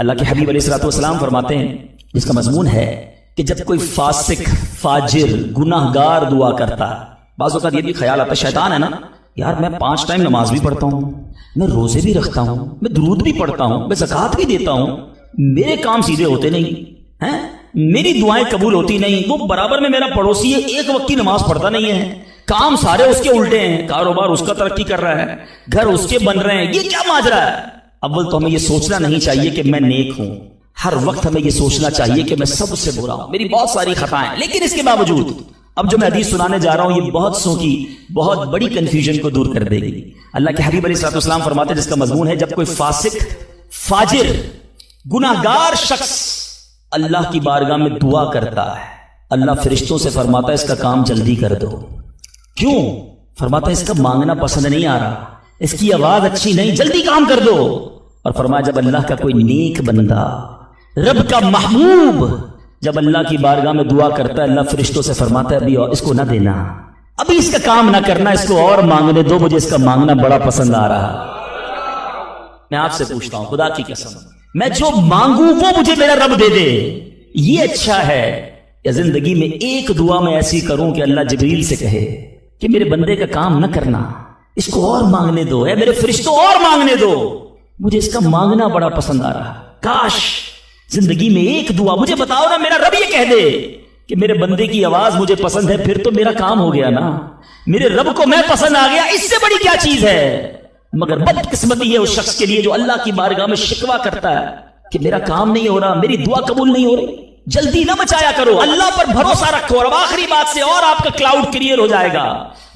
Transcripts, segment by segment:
اللہ کے حبیب علیہ الصلوۃ والسلام فرماتے ہیں، جس کا مضمون ہے کہ جب کوئی فاسق، فاجر، گناہ گار دعا کرتا، بعض اوقات یہ بھی خیال آتا ہے شیطان ہے نا، یار میں 5 ٹائم نماز بھی پڑھتا ہوں، میں روزے بھی رکھتا ہوں، میں درود بھی پڑھتا ہوں، میں زکوٰۃ بھی دیتا ہوں، میرے کام سیدھے ہوتے نہیں ہیں، میری دعائیں قبول ہوتی نہیں، وہ برابر میں میرا پڑوسی ہے، ایک وقت کی نماز پڑھتا نہیں ہے، کام سارے اس کے الٹے ہیں، کاروبار اس کا ترقی کر رہا ہے، گھر اس کے بن رہے ہیں، یہ کیا ماجرا ہے؟ اول تو ہمیں یہ سوچنا نہیں چاہیے کہ میں نیک ہوں، ہر وقت ہمیں یہ سوچنا چاہیے کہ میں سب سے برا ہوں، میری بہت ساری خطائیں، لیکن اس کے باوجود اب جو میں حدیث سنانے جا رہا ہوں یہ بہت سو کی بہت بڑی کنفیوژن کو دور کر دے گی۔ اللہ کے حبیب علیہ الصلوۃ والسلام فرماتے ہیں، جس کا مضمون ہے جب کوئی فاسق، فاجر، گناہ گار شخص اللہ کی بارگاہ میں دعا کرتا ہے، اللہ فرشتوں سے فرماتا ہے اس کا کام جلدی کر دو۔ کیوں؟ فرماتا ہے اس کا مانگنا پسند نہیں آ رہا، اس کی آواز اچھی نہیں، جلدی کام کر دو۔ اور فرمایا جب اللہ کا کوئی نیک بندہ، رب کا محبوب جب اللہ کی بارگاہ میں دعا کرتا ہے، اللہ فرشتوں سے فرماتا ہے ابھی اس کو نہ دینا، ابھی اس کا کام نہ کرنا، اس کو اور مانگنے دو، مجھے اس کا مانگنا بڑا پسند آ رہا۔ میں آپ سے پوچھتا ہوں خدا کی قسم، میں جو مانگوں وہ مجھے میرا رب دے دے، یہ اچھا ہے یا زندگی میں ایک دعا میں ایسی کروں کہ اللہ جبریل سے کہے کہ میرے بندے کا کام نہ کرنا، اس کو اور مانگنے دو، اے میرے فرشتوں اور مانگنے دو، مجھے اس کا مانگنا بڑا پسند آ رہا۔ کاش زندگی میں ایک دعا، مجھے بتاؤ نا میرا رب یہ کہہ دے کہ میرے بندے کی آواز مجھے پسند ہے، پھر تو میرا کام ہو گیا نا، میرے رب کو میں پسند آ گیا، اس سے بڑی کیا چیز ہے؟ مگر بدقسمتی ہے اس شخص کے لیے جو اللہ کی بارگاہ میں شکوہ کرتا ہے کہ میرا کام نہیں ہو رہا، میری دعا قبول نہیں ہو رہی۔ جلدی نہ مچایا کرو، اللہ پر بھروسہ رکھو، اور آخری بات سے اور آپ کا کلاؤڈ کلیئر ہو جائے گا۔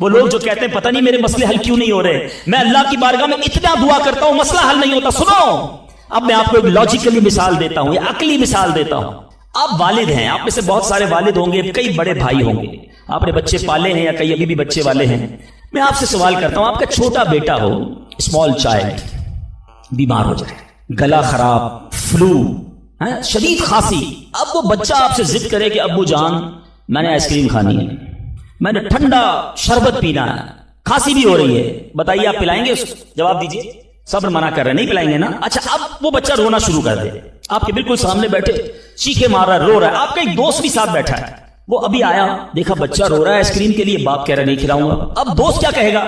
وہ لوگ جو کہتے ہیں پتہ نہیں میرے مسئلے حل کیوں نہیں ہو رہے، میں اللہ کی بارگاہ میں اتنا دعا کرتا ہوں مسئلہ حل نہیں ہوتا۔ سنو، اب میں آپ کو ایک لاجیکلی مثال دیتا ہوں، یا عقلی مثال دیتا ہوں۔ آپ والد ہیں، آپ میں سے بہت سارے والد ہوں گے، کئی بڑے بھائی ہوں گے، آپ نے بچے پالے ہیں یا کئی ابھی بھی بچے والے ہیں۔ میں آپ سے سوال کرتا ہوں، آپ کا چھوٹا بیٹا ہو، اسمال چائلڈ، بیمار ہو جائے، گلا خراب، فلو، شدید کھانسی، اب وہ بچہ آپ سے ضد کرے کہ ابو جان میں نے آئس کریم کھانی ہے، میں نے ٹھنڈا شربت پینا ہے، کھانسی بھی ہو رہی ہے، بتائیے آپ پلائیں گے اس کو؟ جواب دیجئے۔ صبر منع کر رہے ہیں، نہیں پلائیں گے نا؟ اچھا، اب وہ بچہ رونا شروع کر دے، آپ کے بالکل سامنے بیٹھے چیخے مار رہا ہے، رو رہا ہے، آپ کا ایک دوست بھی ساتھ بیٹھا ہے، وہ ابھی آیا، دیکھا بچہ رو رہا ہے آئس کریم کے لیے، باپ کہہ رہا ہے نہیں کھلاؤں گا۔ اب دوست کیا کہے گا؟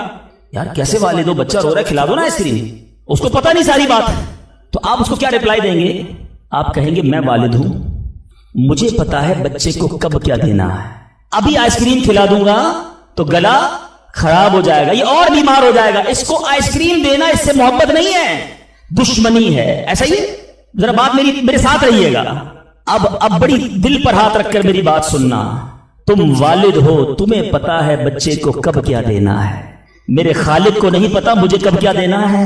یار کیسے والد ہو، بچہ رو رہا ہے کھلا دو نا آئس کریم۔ اس کو پتہ نہیں ساری بات، تو آپ اس کو کیا رپلائی دیں گے؟ آپ کہیں گے میں والد ہوں، مجھے پتا ہے بچے کو کب کیا دینا ہے، ابھی آئس کریم کھلا دوں گا تو گلا خراب ہو جائے گا، یہ اور بیمار ہو جائے گا، اس کو آئس کریم دینا اس سے محبت نہیں ہے، دشمنی ہے۔ ایسا ہی ذرا بات میرے ساتھ رہیے گا۔ اب بڑی دل پر ہاتھ رکھ کر میری بات سننا، تم والد ہو، تمہیں پتا ہے بچے کو کب کیا دینا ہے، میرے خالق کو نہیں پتا مجھے کب کیا دینا ہے۔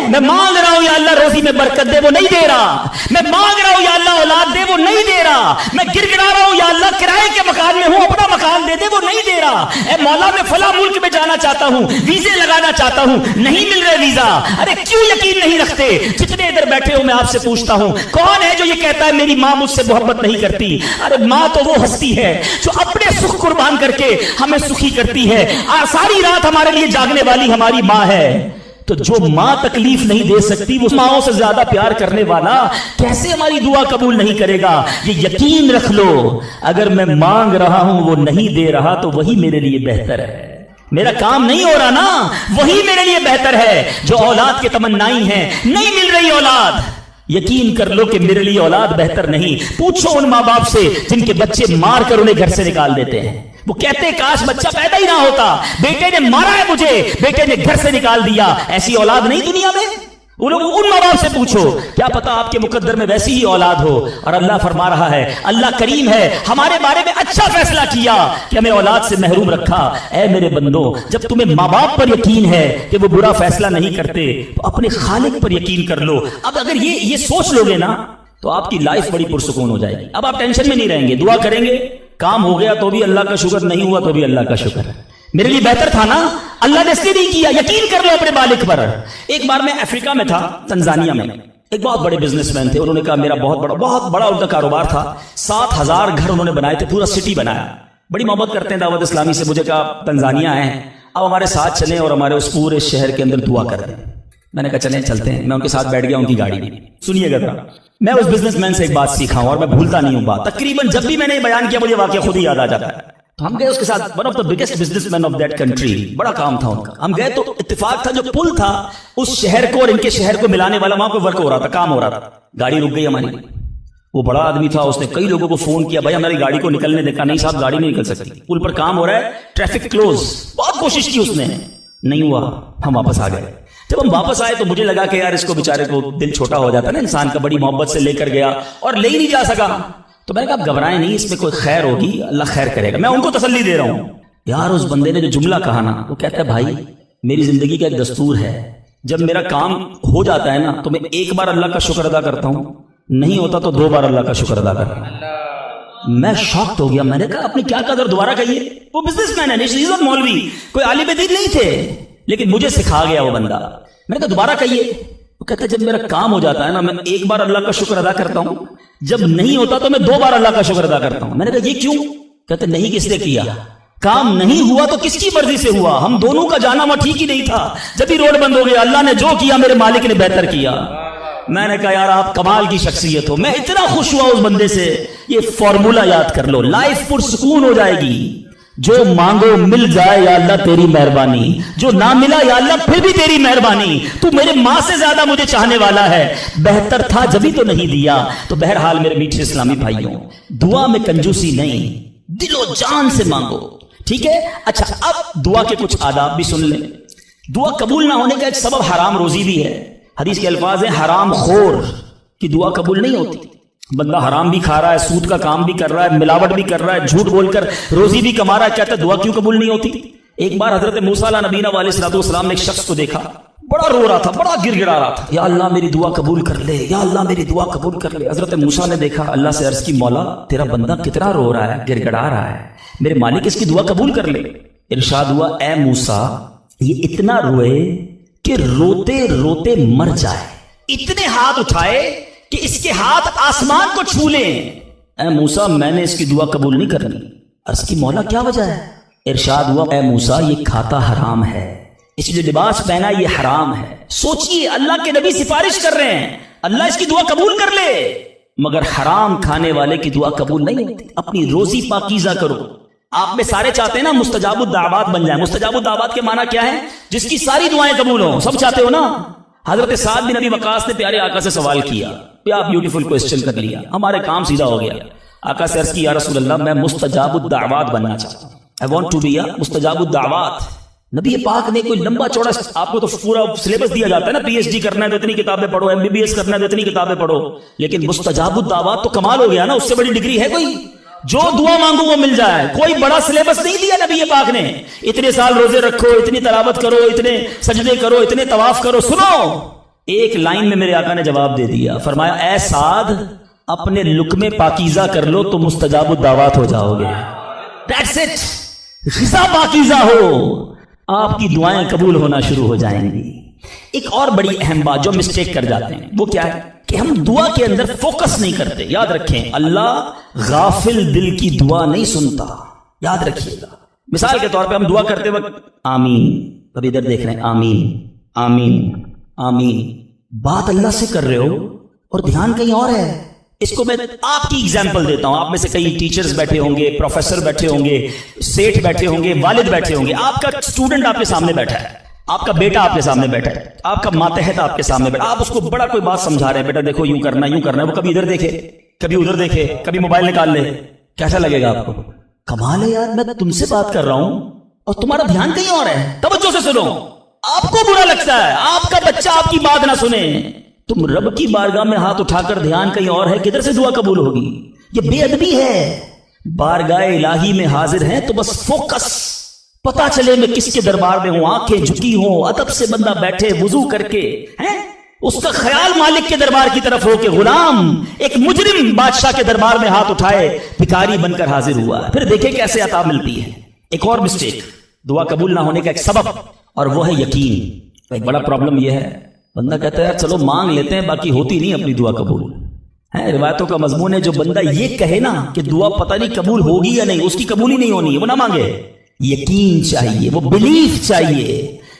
میں مانگ رہا ہوں یا اللہ روزی میں برکت دے، وہ نہیں دے رہا، میں مانگ رہا ہوں یا اللہ اولاد دے، وہ نہیں دے رہا، میں گر گڑا رہا ہوں یا اللہ کرائے کے مکان میں ہوں اپنا مکان دے دے، وہ نہیں دے رہا، اے مولا میں فلاں ملک میں جانا چاہتا ہوں، ویزے لگانا چاہتا ہوں، نہیں مل رہے ویزا، ارے کیوں یقین نہیں رکھتے؟ جتنے ادھر بیٹھے ہو میں آپ سے پوچھتا ہوں، کون ہے جو یہ کہتا ہے میری ماں مجھ سے محبت نہیں کرتی؟ ارے ماں تو وہ ہستی ہے جو اپنے سکھ قربان کر کے ہمیں سخی کرتی ہے، ساری رات ہمارے لیے جاگنے والی ہماری ماں ہے۔ تو جو ماں تکلیف نہیں دے سکتی، وہ ماؤں سے زیادہ پیار کرنے والا کیسے ہماری دعا قبول نہیں کرے گا؟ یہ یقین رکھ لو، اگر میں مانگ رہا ہوں وہ نہیں دے رہا تو وہی میرے لیے بہتر ہے، میرا کام نہیں ہو رہا نا، وہی میرے لیے بہتر ہے۔ جو اولاد کے تمنائی ہیں، نہیں مل رہی اولاد، یقین کر لو کہ میرے لیے اولاد بہتر نہیں۔ پوچھو ان ماں باپ سے جن کے بچے مار کر انہیں گھر سے نکال دیتے ہیں، وہ کہتے ہیں کاش بچہ پیدا ہی نہ ہوتا، بیٹے نے مارا ہے مجھے، بیٹے نے گھر سے نکال دیا، ایسی اولاد نہیں دنیا میں۔ ان ماں باپ سے پوچھو، کیا پتا آپ کے مقدر میں ویسی ہی اولاد ہو۔ اور اللہ فرما رہا ہے، اللہ کریم ہے، ہمارے بارے میں اچھا فیصلہ کیا کہ ہمیں اولاد سے محروم رکھا۔ اے میرے بندو، جب تمہیں ماں باپ پر یقین ہے کہ وہ برا فیصلہ نہیں کرتے تو اپنے خالق پر یقین کر لو۔ اب اگر یہ سوچ لو گے نا تو آپ کی لائف بڑی پرسکون ہو جائے گی، اب آپ ٹینشن میں نہیں رہیں گے، دعا کریں گے، کام ہو گیا تو بھی اللہ کا شکر، نہیں ہوا تو بھی اللہ کا شکر ہے، میرے لیے بہتر تھا نا، اللہ نے اس لیے نہیں کیا۔ یقین کر لو اپنے مالک پر۔ ایک بار میں افریقہ میں تھا، تنزانیہ میں، ایک بہت بڑے بزنس مین تھے، انہوں نے کہا میرا بہت بڑا ان کا کاروبار تھا، 7,000 گھر انہوں نے بنائے تھے، پورا سٹی بنایا، بڑی محبت کرتے ہیں دعوت اسلامی سے۔ مجھے کہا تنزانیہ آئے ہیں، اب ہمارے ساتھ چلیں اور ہمارے اس پورے شہر کے اندر دعا کر دیں۔ میں نے کہا چلیں چلتے ہیں. میں ان کے ساتھ بیٹھ گیا ان کی گاڑی میں. سنیے گا, میں اس بزنس مین سے ایک بات سیکھا ہوں اور میں بھولتا نہیں ہوں بات. تقریباً جب بھی میں نے یہ بیان کیا مجھے واقعہ خود ہی یاد آ جاتا ہے. تو ہم گئے اس کے ساتھ, one of the biggest business man of that country, بڑا کام تھا ان کا. ہم گئے تو اتفاق تھا جو پل تھا اس شہر کو اور ان کے شہر کو ملانے والا, وہاں پہ ورک ہو رہا تھا, کام ہو رہا تھا. گاڑی رک گئی ہماری. وہ بڑا آدمی تھا, اس نے کئی لوگوں کو فون کیا, بھائی ہماری گاڑی کو نکلنے دیکھا. نہیں صاحب گاڑی نہیں نکل سکتی, پل پر کام ہو رہا ہے, ٹریفک کلوز. بہت کوشش کی اس نے, نہیں ہوا. ہم واپس آ گئے. جب ہم واپس آئے تو مجھے لگا کہ یار اس کو بیچارے کو دل چھوٹا ہو جاتا ہے نا انسان کا, بڑی محبت سے لے کر گیا اور لے ہی نہیں جا سکا. تو میں نے کہا گھبرائیں نہیں, اس میں کوئی خیر ہوگی, اللہ خیر کرے گا. میں ان کو تسلی دے رہا ہوں. یار اس بندے نے جو جملہ کہا نا, وہ کہتا ہے بھائی میری زندگی کا ایک دستور ہے, جب میرا کام ہو جاتا ہے نا تو میں ایک بار اللہ کا شکر ادا کرتا ہوں, نہیں ہوتا تو 2 بار اللہ کا شکر ادا کرتا ہوں. میں شاکڈ ہو گیا. میں نے کہا اپنی کیا قدر, دوبارہ کہیے. وہ بزنس مین ہے, مولوی, کوئی عالم دین نہیں تھے, لیکن مجھے سکھا گیا وہ بندہ. میں نے کہا دوبارہ کہیے. وہ کہتا ہے جب میرا کام ہو جاتا ہے نا میں ایک بار اللہ کا شکر ادا کرتا ہوں, جب نہیں ہوتا تو میں 2 بار اللہ کا شکر ادا کرتا ہوں. میں نے کہا یہ کیوں؟ کہتے نہیں کس نے کیا, کام نہیں ہوا تو کس کی مرضی سے ہوا, ہم دونوں کا جانا وہاں ٹھیک ہی نہیں تھا. جب ہی روڈ بند ہو گیا, اللہ نے جو کیا میرے مالک نے بہتر کیا. میں نے کہا یار آپ کمال کی شخصیت ہو. میں اتنا خوش ہوا اس بندے سے. یہ فارمولا یاد کر لو, لائف پرسکون ہو جائے گی. جو مانگو مل جائے یا اللہ تیری مہربانی, جو نہ ملا یا اللہ پھر بھی تیری مہربانی. تو میرے ماں سے زیادہ مجھے چاہنے والا ہے, بہتر تھا جبھی تو نہیں دیا. تو بہرحال میرے میٹھے اسلامی بھائیوں, دعا میں کنجوسی نہیں, دل و جان سے مانگو. ٹھیک ہے. اچھا اب دعا کے کچھ آداب بھی سن لیں. دعا قبول نہ ہونے کا ایک سبب حرام روزی بھی ہے. حدیث کے الفاظ ہیں حرام خور کی دعا قبول نہیں ہوتی. بندہ حرام بھی کھا رہا ہے, سود کا کام بھی کر رہا ہے, ملاوٹ بھی کر رہا ہے, جھوٹ بول کر روزی بھی کما رہا ہے, کہتا ہے دعا کیوں قبول نہیں ہوتی. ایک بار حضرت موسیٰ علیہ نبینا علیہ الصلوۃ والسلام نے ایک شخص کو دیکھا, بڑا رو رہا تھا, بڑا گر گڑا رہا تھا, یا اللہ میری دعا قبول کر لے, یا اللہ میری دعا قبول کر لے. حضرت موسیٰ نے دیکھا, اللہ سے عرض کی مولا تیرا بندہ کتنا رو رہا ہے, گر گڑا رہا ہے, میرے مالک اس کی دعا قبول کر لے. ارشاد ہوا اے موسیٰ یہ اتنا روئے کہ روتے روتے مر جائے, اتنے ہاتھ اٹھائے کہ اس کے ہاتھ آسمان کو چھو لیں. اے موسیٰ میں نے اس کی دعا قبول نہیں کرنی. عرض کی مولا کیا وجہ ہے؟ ارشاد ہوا اے موسیٰ یہ کھاتا حرام ہے, اس جو لباس پہنا یہ حرام ہے. سوچئے اللہ کے نبی سفارش کر رہے ہیں اللہ اس کی دعا قبول کر لے, مگر حرام کھانے والے کی دعا قبول نہیں ہوتی. اپنی روزی پاکیزہ کرو. آپ میں سارے چاہتے ہیں نا مستجاب الدعوات بن جائیں. مستجاب الدعوات کے معنی کیا ہے؟ جس کی ساری دعائیں قبول ہوں. سب چاہتے ہو نا. حضرت سعد بن ابی وقاص نے پیارے آقا سے سوال کیا, کیا بیوٹیفل کوسچن کر لیا, ہمارے کام سیدھا ہو گیا. آقا سے عرض کی یا رسول اللہ میں مستجاب الدعوات بننا چاہتا ہوں, I want to be a مستجاب الدعوات. نبی پاک نے کوئی لمبا چوڑا, آپ کو تو پورا سلیبس دیا جاتا ہے نا, پی ایچ ڈی کرنا ہے تو اتنی کتابیں پڑھو, ایم بی بی ایس کرنا ہے تو اتنی کتابیں پڑھو, لیکن مستجاب الدعوات تو کمال ہو گیا نا, اس سے بڑی ڈگری ہے کوئی؟ جو دعا مانگو وہ مل جائے. کوئی بڑا سلیبس نہیں دیا نبی پاک نے, اتنے سال روزے رکھو, اتنی تلاوت کرو, اتنے سجدے کرو, اتنے طواف کرو. سنو ایک لائن میں میرے آقا نے جواب دے دیا, فرمایا اے سعد اپنے لقمے پاکیزہ کر لو تو مستجاب الدعوات ہو جاؤ گے. That's it. غذا پاکیزہ ہو, آپ کی دعائیں قبول ہونا شروع ہو جائیں گی. ایک اور بڑی اہم بات جو مسٹیک کر جاتے ہیں وہ کیا ہے کہ ہم دعا کے اندر فوکس نہیں کرتے. یاد رکھیں اللہ غافل دل کی دعا نہیں سنتا, یاد رکھیے گا. مثال کے طور پہ ہم دعا کرتے وقت آمین, کبھی ادھر دیکھ رہے ہیں آمین آمین آمین, بات اللہ سے کر رہے ہو اور دھیان کہیں اور ہے. اس کو میں آپ کی ایگزامپل دیتا ہوں. آپ میں سے کئی ٹیچرز بیٹھے ہوں گے, پروفیسر بیٹھے ہوں گے, سیٹھ بیٹھے ہوں گے, والد بیٹھے ہوں گے. آپ کا اسٹوڈنٹ آپ کے سامنے بیٹھا ہے, آپ کا بیٹا آپ کے سامنے بیٹھا ہے, آپ کا ماتحت آپ کے سامنے بیٹھا, آپ اس کو بڑا کوئی بات سمجھا رہے ہیں, بیٹا دیکھو یوں کرنا یوں کرنا. وہ کبھی ادھر دیکھے کبھی ادھر دیکھے, کبھی موبائل نکال لے. کیسا لگے گا آپ کو؟ کمال ہے یار, میں تم سے بات کر رہا ہوں اور تمہارا دھیان کہیں اور ہے. توجہ سے سنو. آپ کو برا لگتا ہے آپ کا بچہ آپ کی بات نہ سنے. تم رب کی بارگاہ میں ہاتھ اٹھا کر دھیان کہیں اور ہے, کدھر سے دعا قبول ہوگی؟ یہ بے ادبی ہے. بارگاہ الہی میں حاضر ہیں تو بس فوکس, پتا چلے میں کس کے دربار میں ہوں, آنکھیں جھکی ہوں, ادب سے بندہ بیٹھے وضو کر کے, اس کا خیال مالک کے دربار کی طرف ہو کہ غلام ایک مجرم بادشاہ کے دربار میں ہاتھ اٹھائے, بھکاری بن کر حاضر ہوا, پھر دیکھیں کیسے عطا ملتی ہے. ایک اور مسٹیک دعا قبول نہ ہونے کا ایک سبب, اور وہ ہے یقین. ایک بڑا پرابلم یہ ہے, بندہ کہتا ہے یار چلو مانگ لیتے ہیں, باقی ہوتی نہیں اپنی دعا قبول. روایتوں کا مضمون ہے جو بندہ یہ کہے نا کہ دعا پتہ نہیں قبول ہوگی یا نہیں, اس کی قبول ہی نہیں ہونی ہے, وہ نہ مانگے. یقین چاہیے, وہ بلیف چاہیے.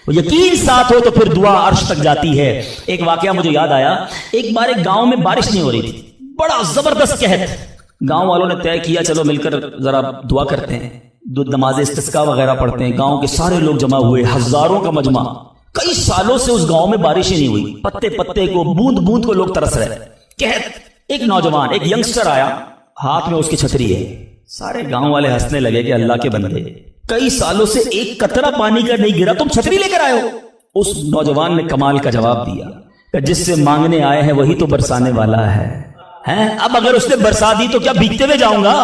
وہ یقین ساتھ ہو تو پھر دعا عرش تک جاتی ہے. ایک واقعہ مجھے یاد آیا. ایک بار ایک گاؤں میں بارش نہیں ہو رہی تھی, بڑا زبردست قحط. گاؤں والوں نے طے کیا چلو مل کر ذرا دعا کرتے ہیں, نماز استسقاء وغیرہ پڑھتے ہیں. گاؤں کے سارے لوگ جمع ہوئے, ہزاروں کا مجمع. کئی سالوں سے اس گاؤں میں بارش ہی نہیں ہوئی, پتے پتے کو بوند بوند کو لوگ ترس رہے. قحط. ایک نوجوان, ایک ینگسٹر آیا, ہاتھ میں اس کی چھتری ہے. سارے گاؤں والے ہنسنے لگے کہ اللہ کے بندے, کئی سالوں سے ایک قطرہ پانی کا نہیں گرا, تم چھتری لے کر آئے ہو. اس نوجوان نے کمال کا جواب دیا کہ جس سے مانگنے آئے ہیں وہی تو برسانے والا ہے. اب اگر اس نے برسا دی تو کیا بھیگتے ہوئے جاؤں گا؟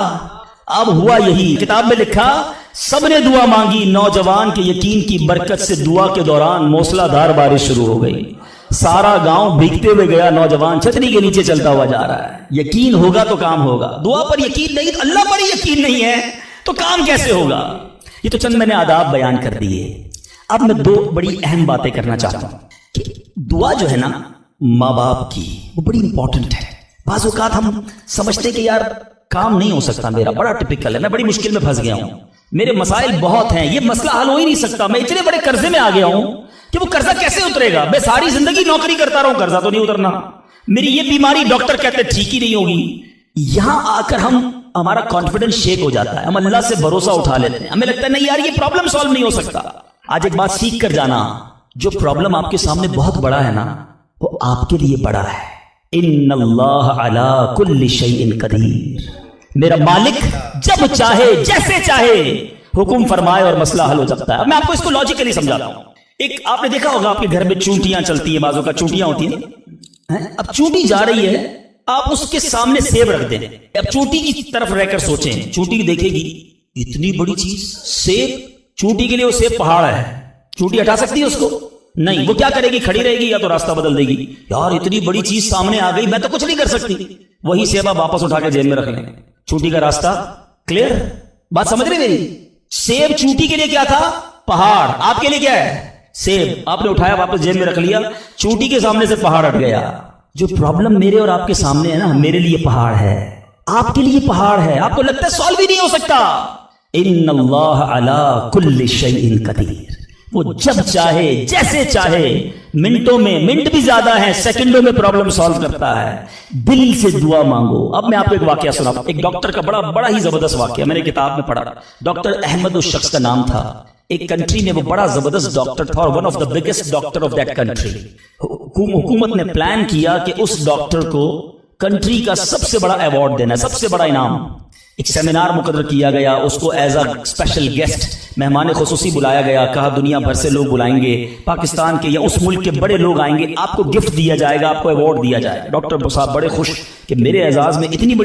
اب ہوا یہی. کتاب میں لکھا سب نے دعا مانگی, نوجوان کے یقین کی برکت سے دعا کے دوران موسلا دھار بارش شروع ہو گئی. سارا گاؤں بھیگتے ہوئے گیا, نوجوان چھتری کے نیچے چلتا ہوا جا رہا ہے. یقین ہوگا تو کام ہوگا, دعا پر یقین نہیں, اللہ پر یقین نہیں ہے تو کام کیسے ہوگا؟ یہ تو چند میں نے آداب بیان کر دیے. اب میں دو بڑی اہم باتیں کرنا چاہتا ہوں کہ دعا جو ہے نا ماں باپ کی, وہ بڑی امپورٹنٹ ہے. بعض اوقات ہم سمجھتے کہ یار کام نہیں ہو سکتا, میرا بڑا ٹپیکل ہے, میں بڑی مشکل میں پھنس گیا ہوں, میرے مسائل بہت ہیں, یہ مسئلہ حل ہو ہی نہیں سکتا, میں اتنے بڑے قرضے میں آ گیا ہوں کہ وہ قرضہ کیسے اترے گا؟ میں ساری زندگی نوکری کرتا رہا ہوں, قرضہ تو نہیں اترنا. میری یہ بیماری ڈاکٹر کہتے ٹھیک ہی نہیں ہوگی. یہاں آ کر ہمارا کانفیڈنس شیک ہو جاتا ہے, ہم اللہ سے بھروسہ اٹھا لیتے ہیں, ہمیں لگتا ہے نہیں یار یہ پرابلم سالو نہیں ہو سکتا. آج ایک بات سیکھ کر جانا, جو پرابلم آپ کے سامنے بہت بڑا ہے نا وہ آپ کے لیے بڑا ہے. ان اللہ علی کل شیء قدیر, میرا مالک جب چاہے جیسے چاہے حکم فرمائے اور مسئلہ حل ہو سکتا ہے. میں آپ کو اس کو لاجیکلی سمجھاتا ہوں. ایک آپ نے دیکھا ہوگا آپ کے گھر میں چونٹیاں چلتی ہیں, بازوں کا چونٹیاں ہوتی ہیں. اب چونٹی جا رہی ہے, آپ اس کے سامنے سیب رکھ دیں. اب چونٹی کی طرف رہ کر سوچیں, چونٹی دیکھے گی اتنی بڑی چیز سیب, چونٹی کے لیے وہ سیب پہاڑ ہے, چونٹی ہٹا سکتی ہے اس کو؟ نہیں. وہ کیا کرے گی؟ کھڑی رہے گی یا تو راستہ بدل دے گی. یار اتنی بڑی چیز سامنے آ گئی, میں تو کچھ نہیں کر سکتی. وہی سیب آپ واپس اٹھا کے جیب میں رکھ لیں, چونٹی کا راستہ کلیئر. بات سمجھ رہے میری؟ سیب چونٹی کے لیے کیا تھا؟ پہاڑ. آپ کے لیے کیا ہے؟ سیب. آپ نے اٹھایا واپس جیب میں رکھ لیا, چونٹی کے سامنے سے پہاڑ ہٹ گیا. جو پرابلم میرے اور آپ کے سامنے ہے نا, میرے لیے پہاڑ ہے, آپ کے لیے پہاڑ ہے. آپ کو لگتا ہے سالو بھی نہیں ہو سکتا. ان اللہ علی کل شیء قدیر, وہ جب چاہے جیسے چاہے, منٹوں میں, منٹ بھی زیادہ ہیں, سیکنڈوں میں پرابلم سالو کرتا ہے. دل سے دعا مانگو. اب میں آپ کو ایک واقعہ سناؤں, ایک ڈاکٹر کا بڑا ہی زبردست واقعہ, میں نے کتاب میں پڑھا. ڈاکٹر احمد اس شخص کا نام تھا. ایک کنٹری میں وہ بڑا زبردست ڈاکٹر تھا, اور one of the biggest doctor of that country. حکومت نے پلان کیا کہ اس ڈاکٹر کو کنٹری کا سب سے بڑا ایوارڈ دینا ہے, سب سے بڑا انعام. ایک سیمینار مقرر کیا گیا, اس کو ایز اے اسپیشل گیسٹ مہمان خصوصی بلایا گیا. کہا دنیا بھر سے لوگ بلائیں گے, پاکستان کے یا اس ملک کے بڑے لوگ آئیں گے, آپ کو گفٹ دیا جائے گا, آپ کو ایوارڈ دیا جائے گا. ڈاکٹر صاحب بڑے خوش کہ میرے اعزاز میں اتنی بڑی